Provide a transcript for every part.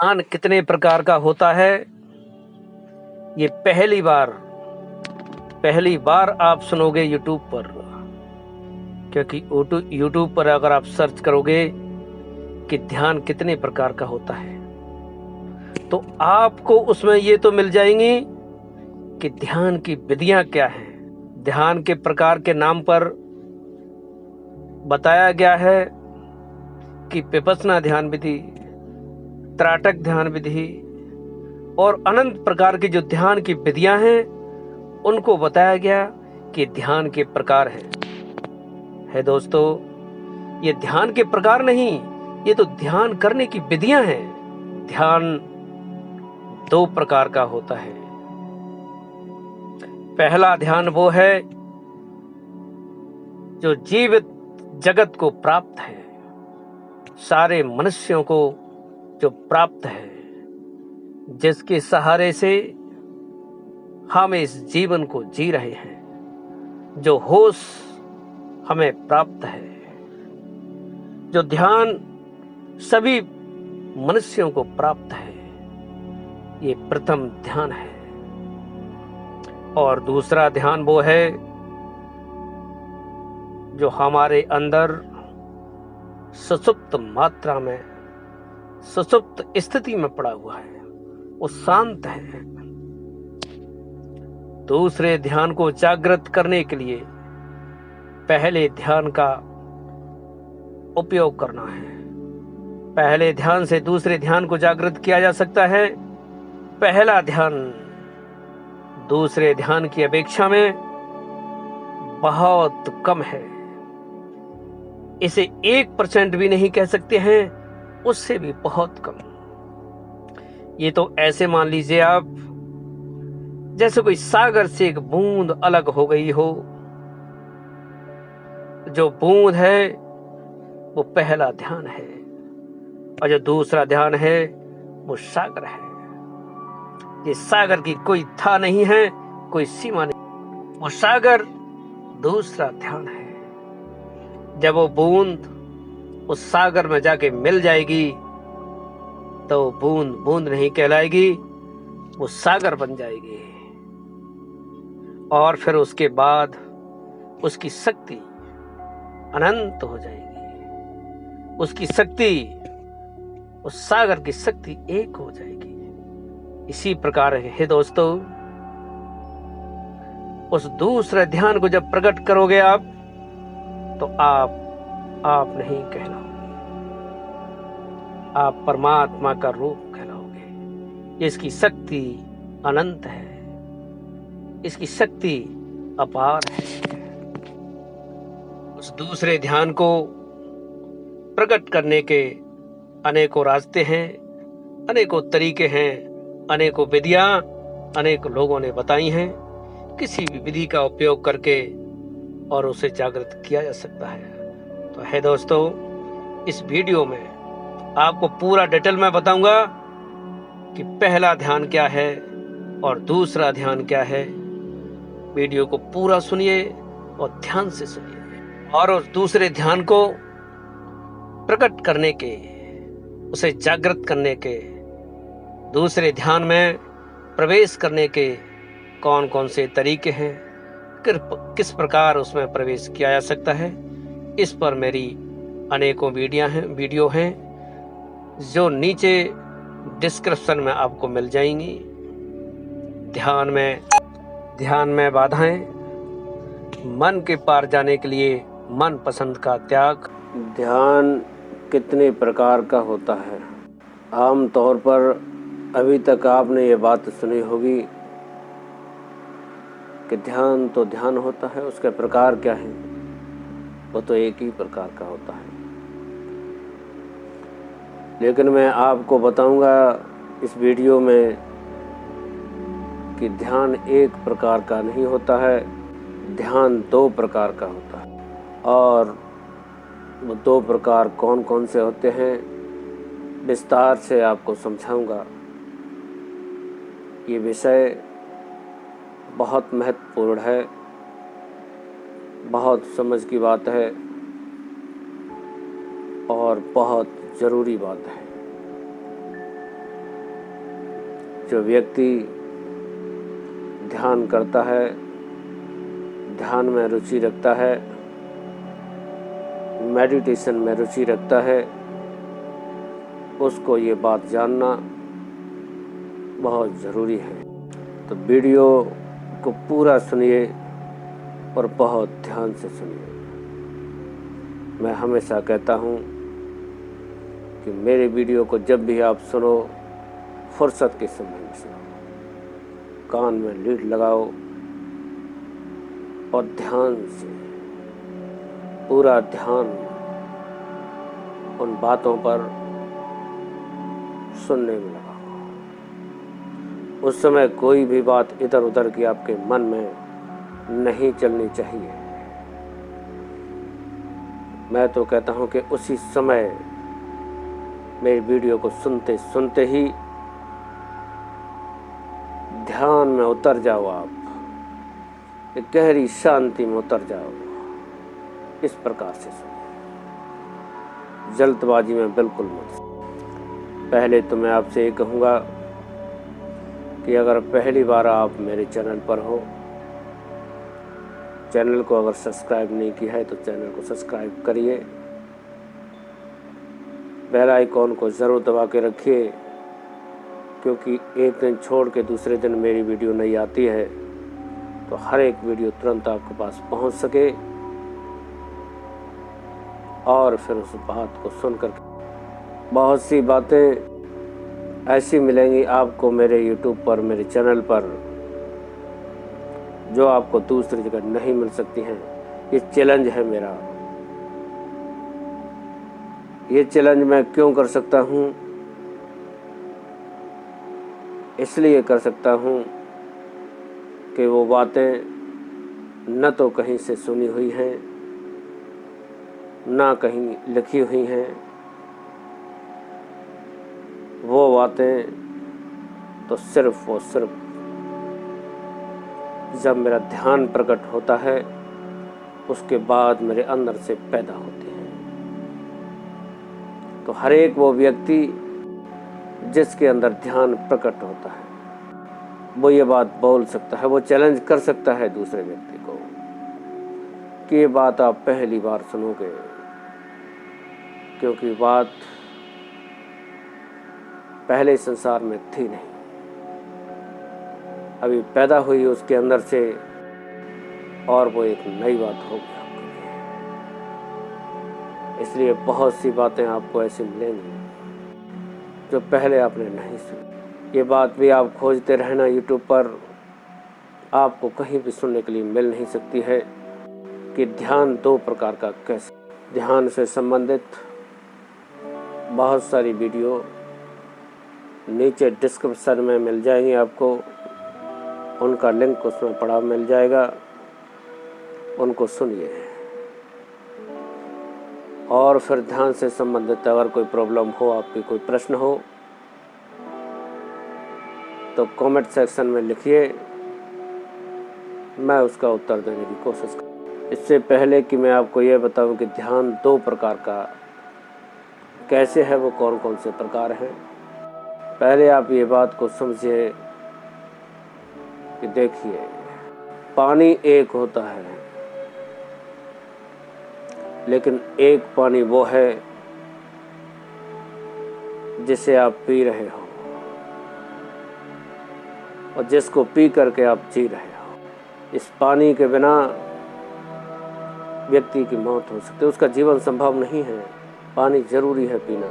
ध्यान कितने प्रकार का होता है, ये पहली बार आप सुनोगे यूट्यूब पर। क्योंकि यूट्यूब पर अगर आप सर्च करोगे कि ध्यान कितने प्रकार का होता है, तो आपको उसमें ये तो मिल जाएंगी कि ध्यान की विधियां क्या हैं। ध्यान के प्रकार के नाम पर बताया गया है कि विपश्यना ध्यान विधि, त्राटक ध्यान विधि और अनंत प्रकार की जो ध्यान की विधियां हैं, उनको बताया गया कि ध्यान के प्रकार है दोस्तों। ये ध्यान के प्रकार नहीं, ये तो ध्यान करने की विधियां हैं। ध्यान 2 प्रकार का होता है। पहला ध्यान वो है जो जीवित जगत को प्राप्त है, सारे मनुष्यों को जो प्राप्त है, जिसके सहारे से हम इस जीवन को जी रहे हैं, जो होश हमें प्राप्त है, जो ध्यान सभी मनुष्यों को प्राप्त है, ये प्रथम ध्यान है। और दूसरा ध्यान वो है जो हमारे अंदर सुषुप्त मात्रा में, सुषुप्त स्थिति में पड़ा हुआ है, वो शांत है। दूसरे ध्यान को जागृत करने के लिए पहले ध्यान का उपयोग करना है। पहले ध्यान से दूसरे ध्यान को जागृत किया जा सकता है। पहला ध्यान दूसरे ध्यान की अपेक्षा में बहुत कम है, इसे 1% भी नहीं कह सकते हैं, उससे भी बहुत कम। ये तो ऐसे मान लीजिए आप, जैसे कोई सागर से एक बूंद अलग हो गई हो। जो बूंद है वो पहला ध्यान है, और जो दूसरा ध्यान है वो सागर है। ये सागर की कोई था नहीं है, कोई सीमा नहीं, वो सागर दूसरा ध्यान है। जब वो बूंद उस सागर में जाके मिल जाएगी तो बूंद बूंद नहीं कहलाएगी, वो सागर बन जाएगी। और फिर उसके बाद उसकी शक्ति अनंत हो जाएगी। उसकी शक्ति, उस सागर की शक्ति एक हो जाएगी। इसी प्रकार है दोस्तों, उस दूसरे ध्यान को जब प्रकट करोगे आप, तो आप नहीं कहलाओगे, आप परमात्मा का रूप कहलाओगे। इसकी शक्ति अनंत है, इसकी शक्ति अपार है। उस दूसरे ध्यान को प्रकट करने के अनेकों रास्ते हैं, अनेकों तरीके हैं, अनेकों विधियां अनेक लोगों ने बताई हैं। किसी भी विधि का उपयोग करके और उसे जागृत किया जा सकता है। तो है दोस्तों, इस वीडियो में आपको पूरा डिटेल में बताऊंगा कि पहला ध्यान क्या है और दूसरा ध्यान क्या है। वीडियो को पूरा सुनिए और ध्यान से सुनिए, और उस दूसरे ध्यान को प्रकट करने के, उसे जागृत करने के, दूसरे ध्यान में प्रवेश करने के कौन कौन से तरीके हैं, किस प्रकार उसमें प्रवेश किया जा सकता है, इस पर मेरी अनेकों वीडियो हैं जो नीचे डिस्क्रिप्शन में आपको मिल जाएंगी। ध्यान में बाधाएं, मन के पार जाने के लिए मन पसंद का त्याग। ध्यान कितने प्रकार का होता है? आम तौर पर अभी तक आपने ये बात सुनी होगी कि ध्यान तो ध्यान होता है, उसके प्रकार क्या है? वो तो एक ही प्रकार का होता है। लेकिन मैं आपको बताऊंगा इस वीडियो में कि ध्यान एक प्रकार का नहीं होता है, ध्यान 2 प्रकार का होता है। और वो 2 प्रकार कौन कौन से होते हैं, विस्तार से आपको समझाऊंगा। ये विषय बहुत महत्वपूर्ण है, बहुत समझ की बात है और बहुत ज़रूरी बात है। जो व्यक्ति ध्यान करता है, ध्यान में रुचि रखता है, मेडिटेशन में रुचि रखता है, उसको ये बात जानना बहुत ज़रूरी है। तो वीडियो को पूरा सुनिए और बहुत ध्यान से सुनिए। मैं हमेशा कहता हूँ कि मेरे वीडियो को जब भी आप सुनो, फुर्सत के समय में सुनो, कान में लीड लगाओ और ध्यान से, पूरा ध्यान उन बातों पर सुनने में लगाओ। उस समय कोई भी बात इधर उधर की आपके मन में नहीं चलनी चाहिए। मैं तो कहता हूं कि उसी समय मेरी वीडियो को सुनते सुनते ही ध्यान में उतर जाओ, आप एक गहरी शांति में उतर जाओ। इस प्रकार से सुनो, जल्दबाजी में बिल्कुल मत। पहले तो मैं आपसे ये कहूँगा कि अगर पहली बार आप मेरे चैनल पर हो, चैनल को अगर सब्सक्राइब नहीं किया है तो चैनल को सब्सक्राइब करिए, बेल आइकॉन को ज़रूर दबा के रखिए, क्योंकि एक दिन छोड़ के दूसरे दिन मेरी वीडियो नहीं आती है, तो हर एक वीडियो तुरंत आपके पास पहुंच सके और फिर उस बात को सुनकर बहुत सी बातें ऐसी मिलेंगी आपको मेरे YouTube पर, मेरे चैनल पर, जो आपको दूसरी जगह नहीं मिल सकती हैं। ये चैलेंज है मेरा। ये चैलेंज मैं क्यों कर सकता हूँ? इसलिए कर सकता हूँ कि वो बातें न तो कहीं से सुनी हुई हैं, ना कहीं लिखी हुई हैं। वो बातें तो सिर्फ जब मेरा ध्यान प्रकट होता है, उसके बाद मेरे अंदर से पैदा होते हैं। तो हर एक वो व्यक्ति जिसके अंदर ध्यान प्रकट होता है, वो ये बात बोल सकता है, वो चैलेंज कर सकता है दूसरे व्यक्ति को कि ये बात आप पहली बार सुनोगे, क्योंकि बात पहले संसार में थी नहीं, अभी पैदा हुई उसके अंदर से, और वो एक नई बात होगी आपके लिए। इसलिए बहुत सी बातें आपको ऐसी मिलेंगी जो पहले आपने नहीं सुनी। ये बात भी आप खोजते रहना YouTube पर, आपको कहीं भी सुनने के लिए मिल नहीं सकती है कि ध्यान दो प्रकार का कैसे। ध्यान से संबंधित बहुत सारी वीडियो नीचे डिस्क्रिप्शन में मिल जाएंगी आपको, उनका लिंक उसमें पड़ा मिल जाएगा, उनको सुनिए। और फिर ध्यान से संबंधित अगर कोई प्रॉब्लम हो, आपकी कोई प्रश्न हो, तो कमेंट सेक्शन में लिखिए, मैं उसका उत्तर देने की कोशिश करूँ। इससे पहले कि मैं आपको ये बताऊं कि ध्यान दो प्रकार का कैसे है, वो कौन कौन से प्रकार हैं, पहले आप ये बात को समझिए कि देखिए, पानी एक होता है, लेकिन एक पानी वो है जिसे आप पी रहे हो और जिसको पी करके आप जी रहे हो। इस पानी के बिना व्यक्ति की मौत हो सकती है, उसका जीवन संभव नहीं है। पानी जरूरी है पीना,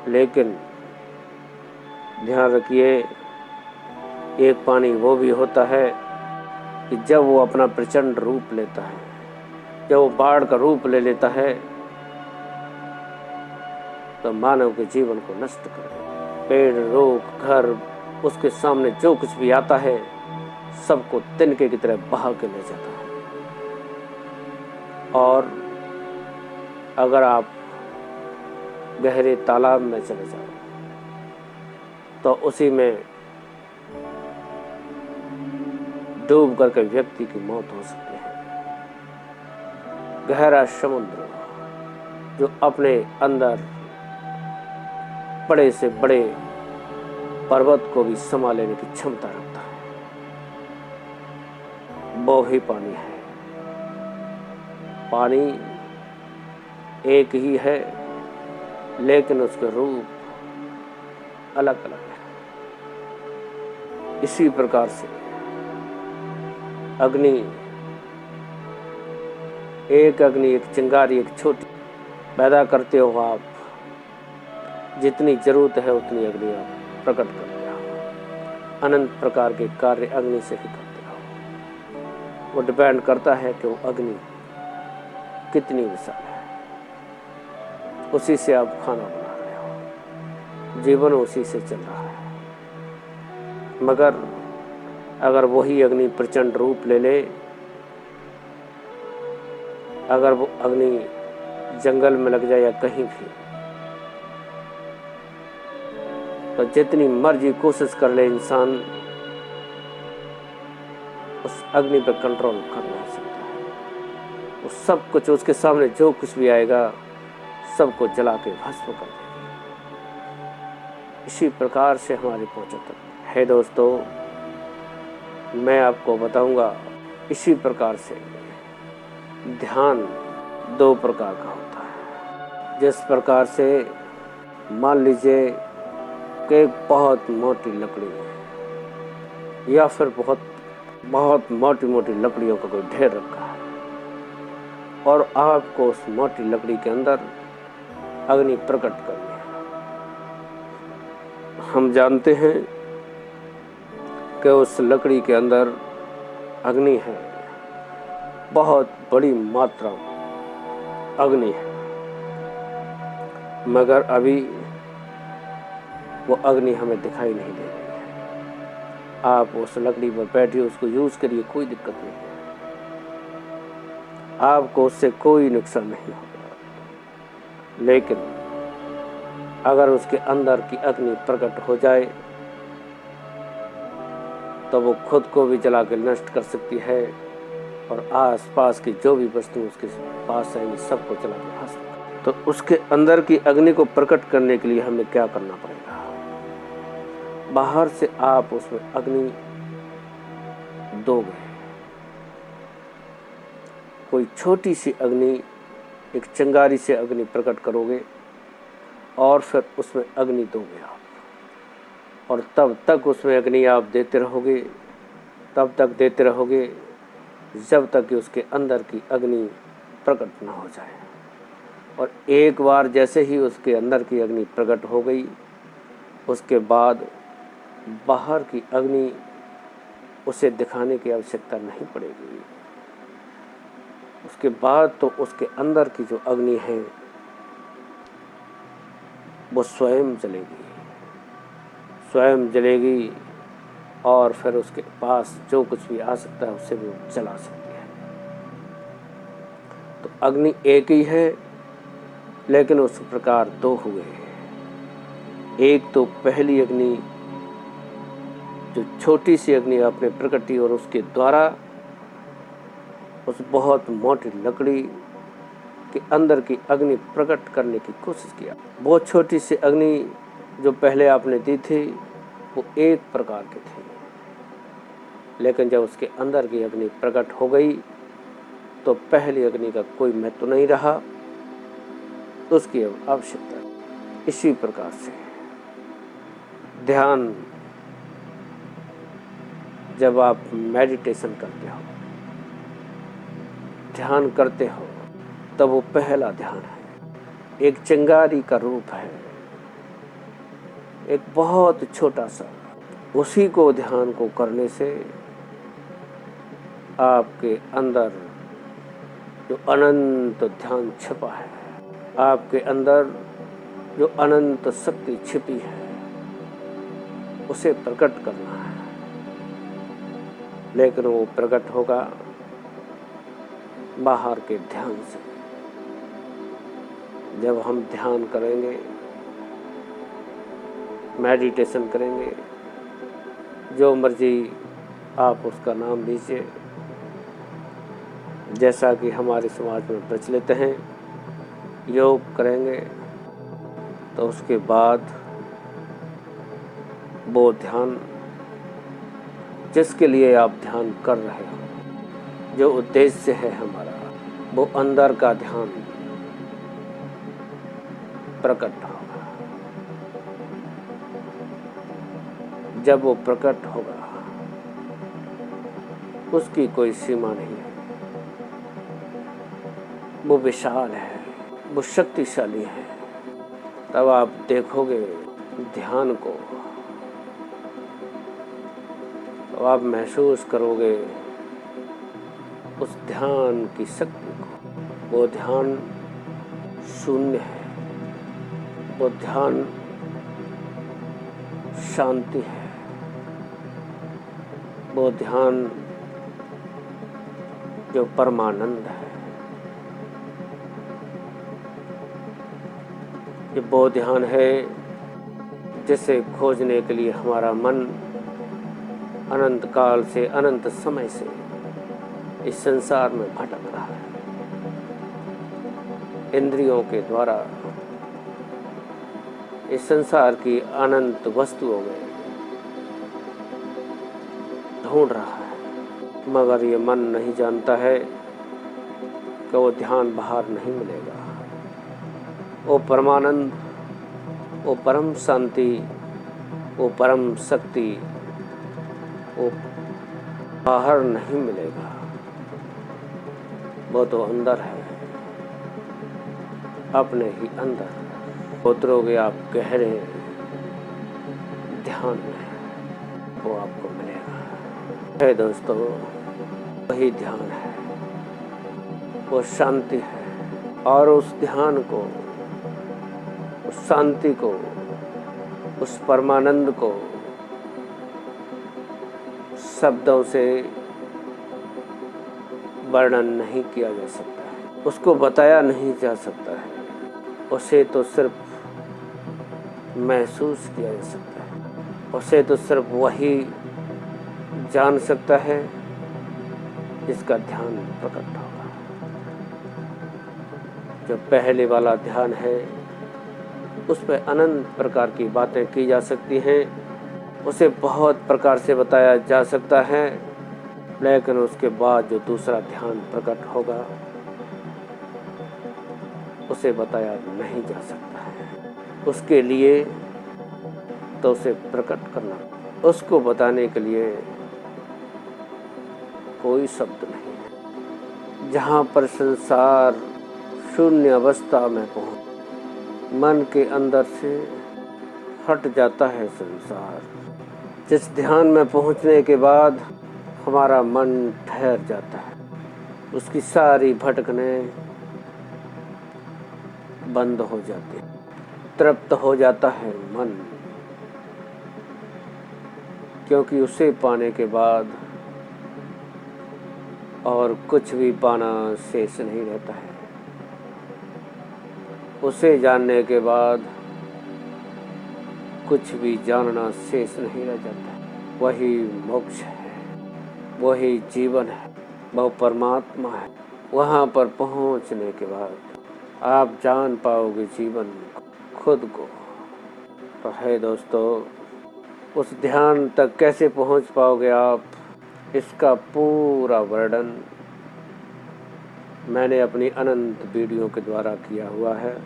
लेकिन ध्यान रखिए, एक पानी वो भी होता है कि जब वो अपना प्रचंड रूप लेता है, जब वो बाढ़ का रूप ले लेता है, तो मानव के जीवन को नष्ट कर देता है। पेड़, रोक, घर, उसके सामने जो कुछ भी आता है, सबको तिनके की तरह बहा के ले जाता है। और अगर आप गहरे तालाब में चले जाओ, तो उसी में डूब करके व्यक्ति की मौत हो सकती है। गहरा समुद्र जो अपने अंदर बड़े से बड़े पर्वत को भी समा लेने की क्षमता रखता है। वो ही पानी है। पानी एक ही है, लेकिन उसके रूप अलग अलग है। इसी प्रकार से अग्नि, एक चिंगारी, एक छोटी पैदा करते हो आप। जितनी जरूरत है उतनी अग्नि आप प्रकट करते हो। अनंत प्रकार के कार्य अग्नि से ही करते हो। वो डिपेंड करता है कि वो अग्नि कितनी विशाल है। उसी से आप खाना बना रहे हो, जीवन उसी से चल रहा है। मगर अगर वही अग्नि प्रचंड रूप ले ले, अगर वो अग्नि जंगल में लग जाए या कहीं भी, तो जितनी मर्जी कोशिश कर ले इंसान, उस अग्नि पर कंट्रोल कर नहीं सकता। वो सब कुछ उसके सामने जो कुछ भी आएगा सबको जला के भस्म कर देगी। इसी प्रकार से हमारी पहुंच तक है। दोस्तों, मैं आपको बताऊंगा, इसी प्रकार से ध्यान दो प्रकार का होता है। जिस प्रकार से मान लीजिए कि बहुत मोटी लकड़ी है, या फिर बहुत मोटी मोटी लकड़ियों का कोई ढेर रखा है, और आपको उस मोटी लकड़ी के अंदर अग्नि प्रकट करनी है। हम जानते हैं कि उस लकड़ी के अंदर अग्नि है, बहुत बड़ी मात्रा अग्नि है, मगर अभी वो अग्नि हमें दिखाई नहीं दे रही है। आप उस लकड़ी पर बैठिए, उसको यूज करिए, कोई दिक्कत नहीं है, आपको उससे कोई नुकसान नहीं होगा। लेकिन अगर उसके अंदर की अग्नि प्रकट हो जाए तो वो खुद को भी जला के नष्ट कर सकती है, और आसपास की जो भी वस्तु उसके पास आएंगी सबको जला के भस्म। तो उसके अंदर की अग्नि को प्रकट करने के लिए हमें क्या करना पड़ेगा? बाहर से आप उसमें अग्नि दोगे, कोई छोटी सी अग्नि, एक चिंगारी से अग्नि प्रकट करोगे, और फिर उसमें अग्नि दोगे आप, और तब तक उसमें अग्नि आप देते रहोगे, तब तक देते रहोगे जब तक कि उसके अंदर की अग्नि प्रकट न हो जाए। और एक बार जैसे ही उसके अंदर की अग्नि प्रकट हो गई, उसके बाद बाहर की अग्नि उसे दिखाने की आवश्यकता नहीं पड़ेगी। उसके बाद तो उसके अंदर की जो अग्नि है वो स्वयं जलेगी, और फिर उसके पास जो कुछ भी आ सकता है उसे भी जला सकती है। तो अग्नि एक ही है, लेकिन उस प्रकार दो हुए। एक तो पहली अग्नि, जो छोटी सी अग्नि आपने प्रकटी, और उसके द्वारा उस बहुत मोटी लकड़ी के अंदर की अग्नि प्रकट करने की कोशिश किया। बहुत छोटी सी अग्नि जो पहले आपने दी थी वो एक प्रकार की थी, लेकिन जब उसके अंदर की अग्नि प्रकट हो गई तो पहली अग्नि का कोई महत्व नहीं रहा, उसकी आवश्यकता। इसी प्रकार से ध्यान, जब आप मेडिटेशन करते हो, ध्यान करते हो, तब वो पहला ध्यान है, एक चिंगारी का रूप है, एक बहुत छोटा सा। उसी को ध्यान को करने से आपके अंदर जो अनंत ध्यान छिपा है, आपके अंदर जो अनंत शक्ति छिपी है, उसे प्रकट करना है। लेकिन वो प्रकट होगा बाहर के ध्यान से। जब हम ध्यान करेंगे, मेडिटेशन करेंगे, जो मर्जी आप उसका नाम लीजिए, जैसा कि हमारे समाज में प्रचलित हैं, योग करेंगे, तो उसके बाद वो ध्यान जिसके लिए आप ध्यान कर रहे हो, जो उद्देश्य है हमारा, वो अंदर का ध्यान प्रकट होगा। जब वो प्रकट होगा, उसकी कोई सीमा नहीं है। वो विशाल है, वो शक्तिशाली है। तब आप देखोगे ध्यान को, तो आप महसूस करोगे उस ध्यान की शक्ति को। वो ध्यान शून्य है, वो ध्यान शांति है, वो ध्यान जो परमानंद है। ये वो ध्यान है जिसे खोजने के लिए हमारा मन अनंत काल से, अनंत समय से इस संसार में भटक रहा है। इंद्रियों के द्वारा इस संसार की अनंत वस्तुओं में ढूंढ रहा है, मगर ये मन नहीं जानता है कि वो ध्यान बाहर नहीं मिलेगा। वो परमानंद, वो परम शांति, वो परम शक्ति, वो बाहर नहीं मिलेगा। वो तो अंदर है, अपने ही अंदर उतरोगे आप गहरे ध्यान में, वो आपको मिलेगा। है दोस्तों, वही ध्यान है, वो शांति है। और उस ध्यान को, उस शांति को, उस परमानंद को शब्दों से वर्णन नहीं किया जा सकता है, उसको बताया नहीं जा सकता है। उसे तो सिर्फ महसूस किया जा सकता है, उसे तो सिर्फ वही जान सकता है जिसका ध्यान प्रकट होगा। जो पहले वाला ध्यान है, उस पर अनंत प्रकार की बातें की जा सकती हैं, उसे बहुत प्रकार से बताया जा सकता है, लेकिन उसके बाद जो दूसरा ध्यान प्रकट होगा, उसे बताया नहीं जा सकता है। उसके लिए तो उसे प्रकट करना, उसको बताने के लिए कोई शब्द नहीं है। जहाँ पर संसार शून्य अवस्था में पहुँच, मन के अंदर से हट जाता है संसार। जिस ध्यान में पहुंचने के बाद हमारा मन ठहर जाता है, उसकी सारी भटकने बंद हो जाती है, तृप्त हो जाता है मन। क्योंकि उसे पाने के बाद और कुछ भी पाना शेष नहीं रहता है। उसे जानने के बाद कुछ भी जानना शेष नहीं रह जाता। वही मोक्ष है, वही जीवन है, वह परमात्मा है। वहाँ पर पहुँचने के बाद आप जान पाओगे जीवन खुद को। तो है दोस्तों, उस ध्यान तक कैसे पहुँच पाओगे आप, इसका पूरा वर्णन मैंने अपनी अनंत वीडियो के द्वारा किया हुआ है।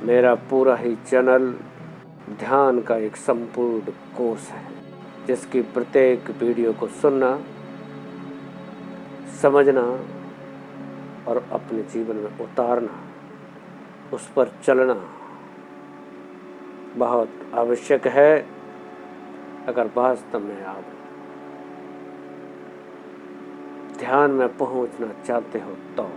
मेरा पूरा ही चैनल ध्यान का एक संपूर्ण कोर्स है, जिसकी प्रत्येक वीडियो को सुनना, समझना और अपने जीवन में उतारना, उस पर चलना बहुत आवश्यक है। अगर वास्तव में आप ध्यान में पहुंचना चाहते हो तो